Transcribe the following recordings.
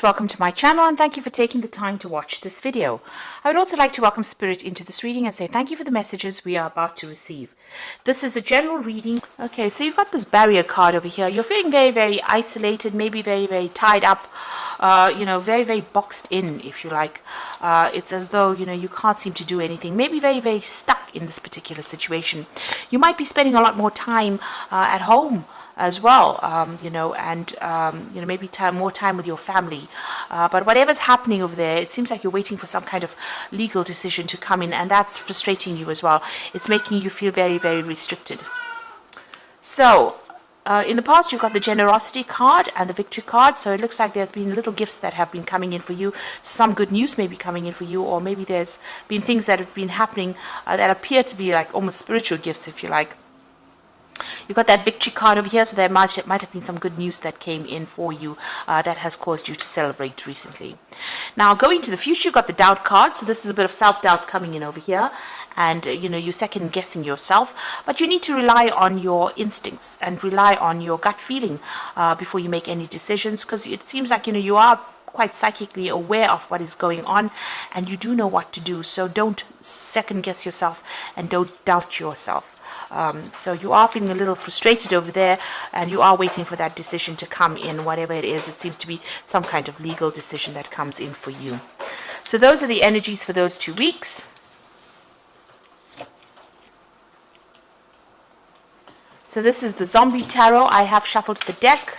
Welcome to my channel and thank you for taking the time to watch this video. I would also like to welcome Spirit into this reading and say thank you for the messages we are about to receive. This is a general reading. Okay, so you've got this barrier card over here. You're feeling very, very isolated, maybe very, very tied up, very, very boxed in, if you like. It's as though, you can't seem to do anything. Maybe very, very stuck in this particular situation. You might be spending a lot more time at home as well, maybe more time with your family. But whatever's happening over there, it seems like you're waiting for some kind of legal decision to come in, and that's frustrating you as well. It's making you feel very, very restricted. So, in the past, you've got the generosity card and the victory card. So it looks like there's been little gifts that have been coming in for you. Some good news may be coming in for you, or maybe there's been things that have been happening that appear to be like almost spiritual gifts, if you like. You've got that victory card over here, so there might have been some good news that came in for you that has caused you to celebrate recently. Now, going to the future, you've got the doubt card, so this is a bit of self-doubt coming in over here, and you're second-guessing yourself, but you need to rely on your instincts and rely on your gut feeling before you make any decisions, because it seems like, you are quite psychically aware of what is going on, and you do know what to do, so don't second-guess yourself and don't doubt yourself. So you are feeling a little frustrated over there, and you are waiting for that decision to come in, whatever it is. It seems to be some kind of legal decision that comes in for you. So those are the energies for those 2 weeks. So this is the Zombie Tarot. I have shuffled the deck.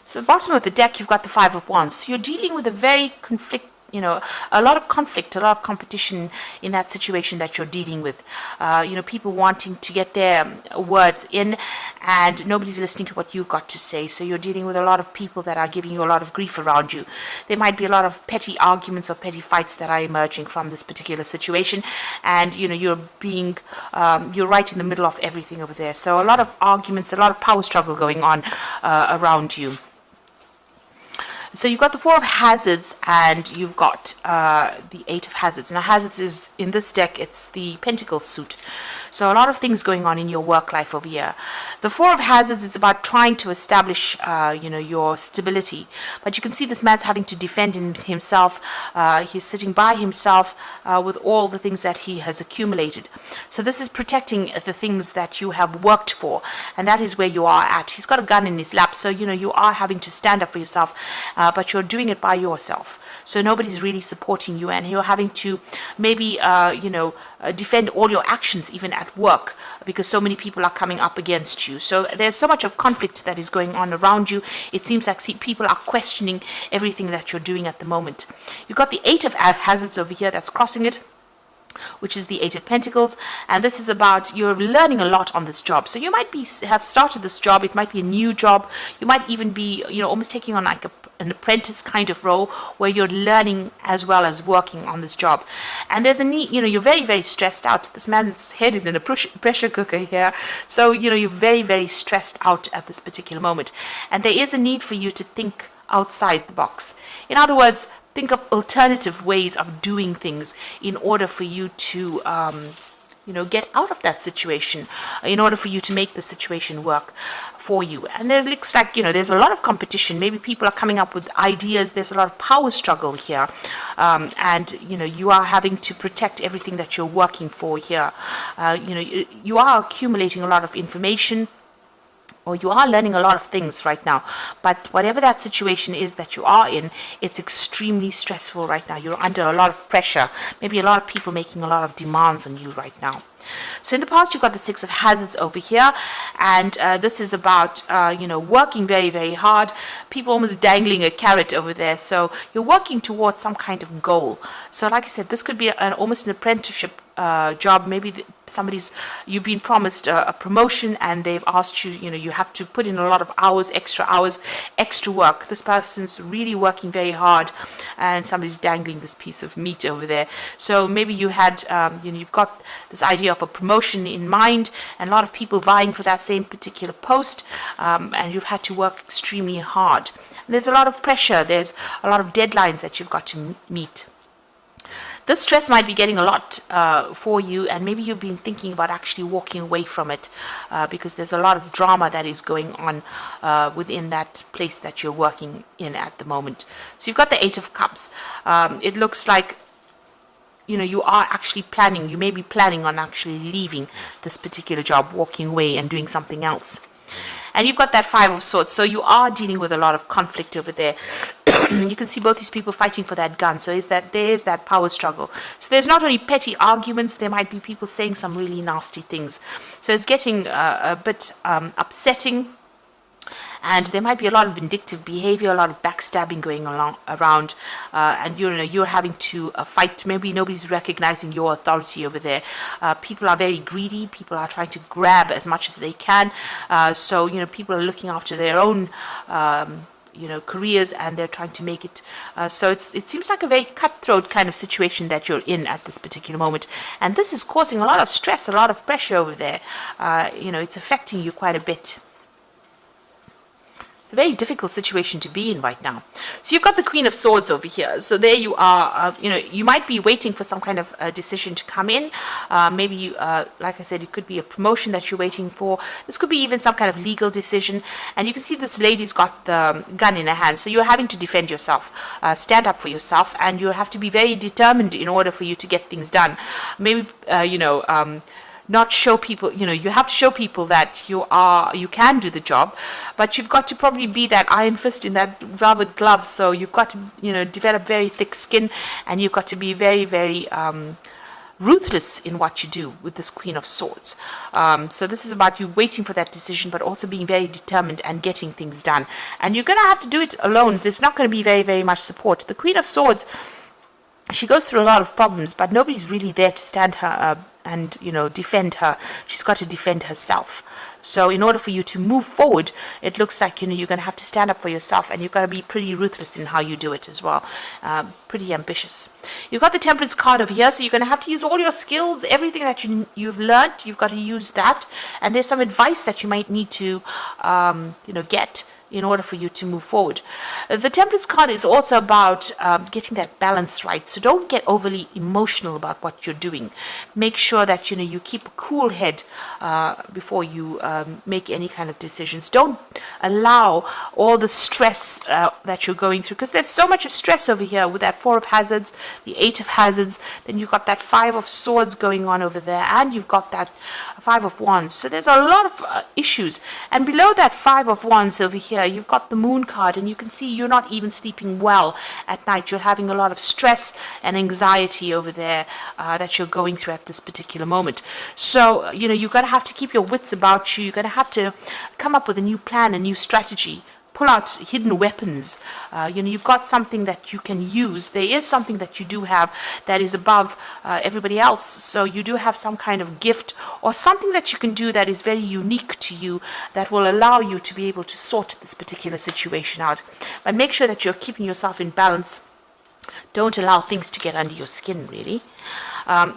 So at the bottom of the deck, you've got the Five of Wands. So you're dealing with a very a lot of conflict, a lot of competition in that situation that you're dealing with. People wanting to get their words in, and nobody's listening to what you've got to say. So you're dealing with a lot of people that are giving you a lot of grief around you. There might be a lot of petty arguments or petty fights that are emerging from this particular situation, and you're right in the middle of everything over there. So a lot of arguments, a lot of power struggle going on around you. So you've got the Four of Hazards, and you've got the Eight of Hazards. Now, Hazards is, in this deck, it's the Pentacles suit. So a lot of things going on in your work life over here. The Four of Hazards is about trying to establish, your stability. But you can see this man's having to defend himself. He's sitting by himself with all the things that he has accumulated. So this is protecting the things that you have worked for, and that is where you are at. He's got a gun in his lap, so you are having to stand up for yourself, but you're doing it by yourself. So nobody's really supporting you, and you're having to maybe defend all your actions even at work, because so many people are coming up against you. So there's so much of conflict that is going on around you. It seems like people are questioning everything that you're doing at the moment. You've got the Eight of Hazards over here that's crossing it, which is the Eight of Pentacles, and this is about you're learning a lot on this job. So you might have started this job. It might be a new job. You might even be almost taking on like an apprentice kind of role where you're learning as well as working on this job. And there's a need, you're very, very stressed out. This man's head is in a pressure cooker here. So, you're very, very stressed out at this particular moment. And there is a need for you to think outside the box. In other words, think of alternative ways of doing things in order for you to get out of that situation, in order for you to make the situation work for you. And it looks like, there's a lot of competition. Maybe people are coming up with ideas. There's a lot of power struggle here. And, you are having to protect everything that you're working for here. You are accumulating a lot of information, or you are learning a lot of things right now. But whatever that situation is that you are in, it's extremely stressful right now. You're under a lot of pressure. Maybe a lot of people making a lot of demands on you right now. So in the past, you've got the Six of Hazards over here, and this is about, working very, very hard. People almost dangling a carrot over there. So you're working towards some kind of goal. So like I said, this could be almost an apprenticeship job. Maybe you've been promised a promotion, and they've asked you, you have to put in a lot of hours, extra work. This person's really working very hard, and somebody's dangling this piece of meat over there. So maybe you had, you've got this idea of a promotion in mind, and a lot of people vying for that same particular post, and you've had to work extremely hard. And there's a lot of pressure. There's a lot of deadlines that you've got to meet. This stress might be getting a lot for you, and maybe you've been thinking about actually walking away from it because there's a lot of drama that is going on within that place that you're working in at the moment. So you've got the Eight of Cups. It looks like you are actually planning, you may be planning on actually leaving this particular job, walking away and doing something else. And you've got that Five of Swords, so you are dealing with a lot of conflict over there. You can see both these people fighting for that gun, so there is that power struggle. So there's not only petty arguments, there might be people saying some really nasty things. So it's getting a bit upsetting. And there might be a lot of vindictive behavior, a lot of backstabbing going around, and you're having to fight. Maybe nobody's recognizing your authority over there. People are very greedy. People are trying to grab as much as they can. So people are looking after their own careers, and they're trying to make it. So it seems like a very cutthroat kind of situation that you're in at this particular moment, and this is causing a lot of stress, a lot of pressure over there. It's affecting you quite a bit. A very difficult situation to be in right now. So you've got the Queen of Swords over here. So there you are. You might be waiting for some kind of decision to come in. Maybe, like I said, it could be a promotion that you're waiting for. This could be even some kind of legal decision. And you can see this lady's got the gun in her hand. So you're having to defend yourself, stand up for yourself, and you have to be very determined in order for you to get things done. Maybe, not show people, you have to show people that you can do the job, but you've got to probably be that iron fist in that velvet glove. So you've got to, develop very thick skin, and you've got to be very, very ruthless in what you do with this Queen of Swords. So this is about you waiting for that decision, but also being very determined and getting things done. And you're going to have to do it alone. There's not going to be very, very much support. The Queen of Swords, she goes through a lot of problems, but nobody's really there to stand her up and defend her. She's got to defend herself. So in order for you to move forward, it looks like you're going to have to stand up for yourself, and you've got to be pretty ruthless in how you do it as well. Pretty ambitious. You've got the Temperance card over here, so you're going to have to use all your skills, everything that you've learned. You've got to use that, and there's some advice that you might need to get in order for you to move forward. The Temperance card is also about getting that balance right. So don't get overly emotional about what you're doing. Make sure that you keep a cool head before you make any kind of decisions. Don't allow all the stress that you're going through, because there's so much of stress over here with that Four of Hazards, the Eight of Hazards, then you've got that Five of Swords going on over there, and you've got that Five of Wands. So there's a lot of issues. And below that Five of Wands over here, you've got the Moon card, and you can see you're not even sleeping well at night. You're having a lot of stress and anxiety over there that you're going through at this particular moment. So, you're going to have to keep your wits about you. You're going to have to come up with a new plan, a new strategy. Pull out hidden weapons. You've got something that you can use. There is something that you do have that is above everybody else. So you do have some kind of gift or something that you can do that is very unique to you, that will allow you to be able to sort this particular situation out. But make sure that you're keeping yourself in balance. Don't allow things to get under your skin, really.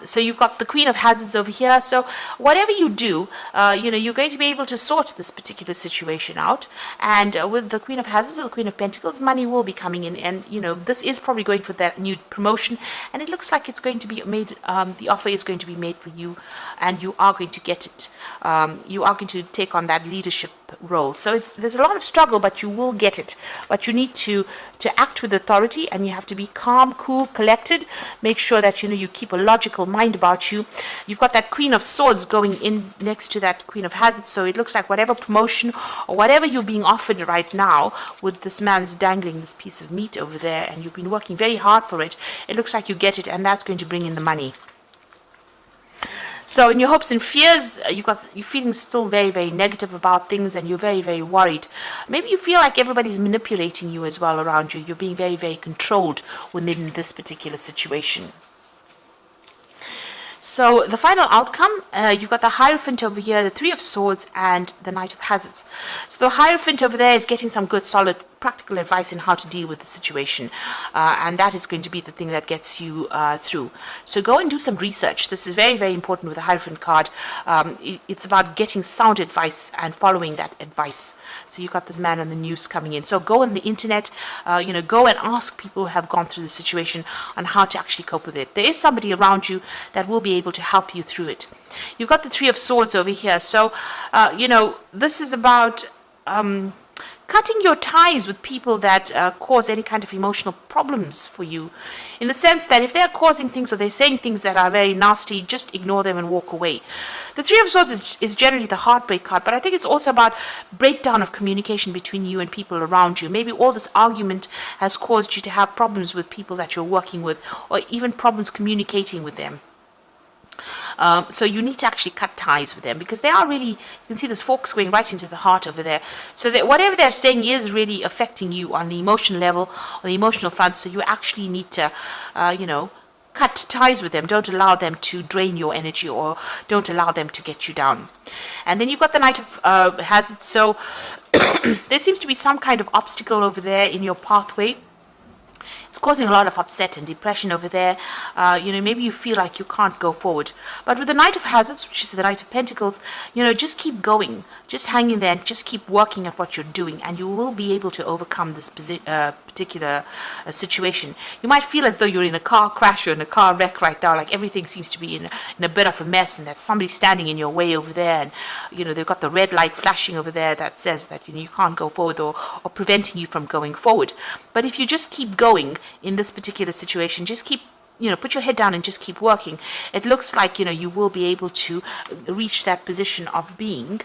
So you've got the Queen of Hazards over here. So whatever you do, you're going to be able to sort this particular situation out. And with the Queen of Hazards or the Queen of Pentacles, money will be coming in. And, this is probably going for that new promotion. And it looks like it's going to be made, the offer is going to be made for you. And you are going to get it. You are going to take on that leadership role. So there's a lot of struggle, but you will get it. But you need to act with authority, and you have to be calm, cool, collected. Make sure that you keep a logical mind about you. You've got that Queen of Swords going in next to that Queen of Hazards. So it looks like whatever promotion or whatever you're being offered right now, with this man's dangling this piece of meat over there, and you've been working very hard for it, it looks like you get it, and that's going to bring in the money. So in your hopes and fears, you're feeling still very, very negative about things, and you're very, very worried. Maybe you feel like everybody's manipulating you as well around you. You're being very, very controlled within this particular situation. So the final outcome, you've got the Hierophant over here, the Three of Swords, and the Knight of Hazards. So the Hierophant over there is getting some good, solid, practical advice in how to deal with the situation. And that is going to be the thing that gets you through. So go and do some research. This is very, very important with the Hierophant card. It's about getting sound advice and following that advice. So you've got this man on the news coming in. So go on the internet, go and ask people who have gone through the situation on how to actually cope with it. There is somebody around you that will be able to help you through it. You've got the Three of Swords over here. So, this is about cutting your ties with people that cause any kind of emotional problems for you, in the sense that if they're causing things or they're saying things that are very nasty, just ignore them and walk away. The Three of Swords is generally the heartbreak card, but I think it's also about breakdown of communication between you and people around you. Maybe all this argument has caused you to have problems with people that you're working with, or even problems communicating with them. So you need to actually cut ties with them, because they are really, you can see this forks going right into the heart over there. So that whatever they're saying is really affecting you on the emotional level, on the emotional front. So you actually need to, cut ties with them. Don't allow them to drain your energy, or don't allow them to get you down. And then you've got the Knight of Hazards. So there seems to be some kind of obstacle over there in your pathway. It's causing a lot of upset and depression over there. Maybe you feel like you can't go forward. But with the Knight of Hazards, which is the Knight of Pentacles, just keep going. Just hang in there and just keep working at what you're doing, and you will be able to overcome this particular situation. You might feel as though you're in a car crash or in a car wreck right now, like everything seems to be in a bit of a mess, and there's somebody standing in your way over there, and they've got the red light flashing over there that says that you can't go forward, or preventing you from going forward. But if you just keep going in this particular situation, just keep put your head down and just keep working, it looks like you will be able to reach that position of being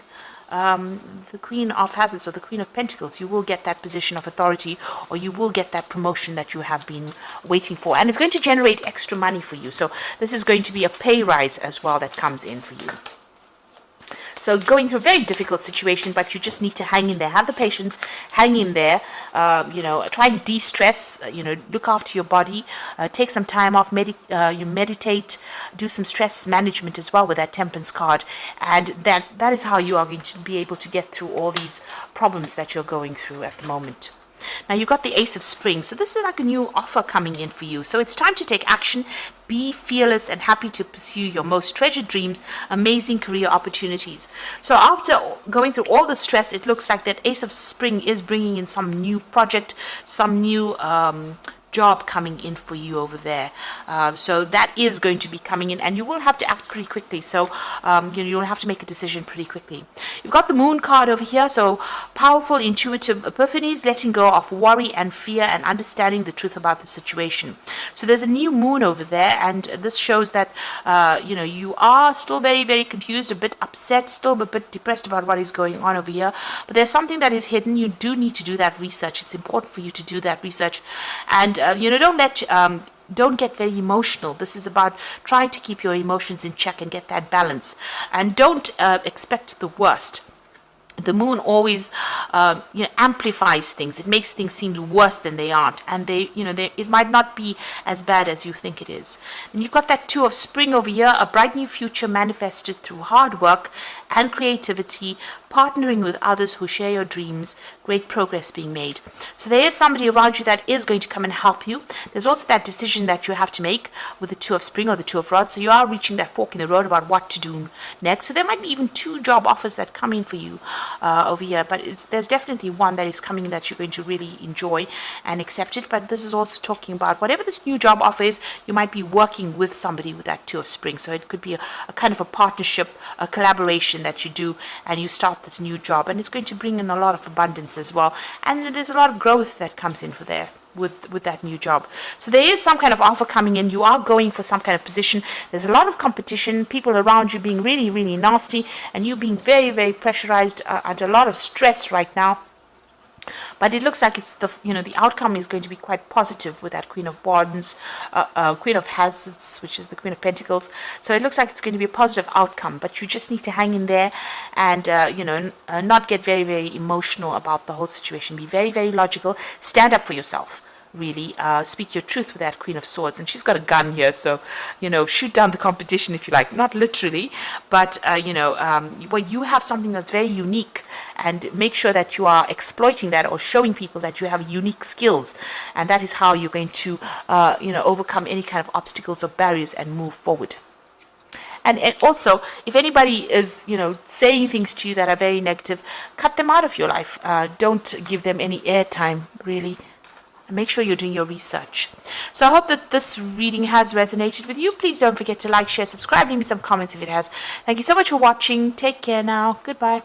the Queen of Hazards, or the Queen of Pentacles. You will get that position of authority, or you will get that promotion that you have been waiting for, and it's going to generate extra money for you. So this is going to be a pay rise as well that comes in for you. So going through a very difficult situation, but you just need to hang in there. Have the patience, hang in there. Try and de-stress. Look after your body. Take some time off. You meditate. Do some stress management as well with that Temperance card, and that is how you are going to be able to get through all these problems that you're going through at the moment. Now you've got the Ace of Spring. So this is like a new offer coming in for you. So it's time to take action. Be fearless and happy to pursue your most treasured dreams, amazing career opportunities. So after going through all the stress, it looks like that Ace of Spring is bringing in some new project, some new job coming in for you over there. So that is going to be coming in, and you will have to act pretty quickly. So you'll have to make a decision pretty quickly. You've got the Moon card over here. So powerful, intuitive epiphanies, letting go of worry and fear, and understanding the truth about the situation. So there's a new moon over there, and this shows that you are still very, very confused, a bit upset, still a bit depressed about what is going on over here. But there's something that is hidden. You do need to do that research. It's important for you to do that research, and don't get very emotional. This is about trying to keep your emotions in check and get that balance, and don't expect the worst. The moon always amplifies things. It makes things seem worse than they aren't, and it might not be as bad as you think it is. And you've got that Two of Spring over here, a bright new future manifested through hard work and creativity, partnering with others who share your dreams, great progress being made. So there is somebody around you that is going to come and help you. There's also that decision that you have to make with the Two of Spring or the Two of Rods. So you are reaching that fork in the road about what to do next. So there might be even 2 job offers that come in for you over here, but there's definitely one that is coming that you're going to really enjoy and accept it. But this is also talking about whatever this new job offer is, you might be working with somebody with that Two of Spring. So it could be a kind of a partnership, a collaboration that you do, and you start this new job, and it's going to bring in a lot of abundance as well, and there's a lot of growth that comes in for there with that new job. So there is some kind of offer coming in. You are going for some kind of position. There's a lot of competition, people around you being really, really nasty, and you being very, very pressurized under a lot of stress right now. But it looks like it's the outcome is going to be quite positive with that Queen of Wands, Queen of Hazards, which is the Queen of Pentacles. So it looks like it's going to be a positive outcome, but you just need to hang in there and not get very, very emotional about the whole situation. Be very, very logical. Stand up for yourself. really. Speak your truth with that Queen of Swords. And she's got a gun here, so, shoot down the competition if you like. Not literally, but, well, you have something that's very unique, and make sure that you are exploiting that or showing people that you have unique skills. And that is how you're going to, overcome any kind of obstacles or barriers and move forward. And also, if anybody is, saying things to you that are very negative, cut them out of your life. Don't give them any airtime, really. And make sure you're doing your research. So I hope that this reading has resonated with you. Please don't forget to like, share, subscribe, leave me some comments if it has. Thank you so much for watching. Take care now. Goodbye.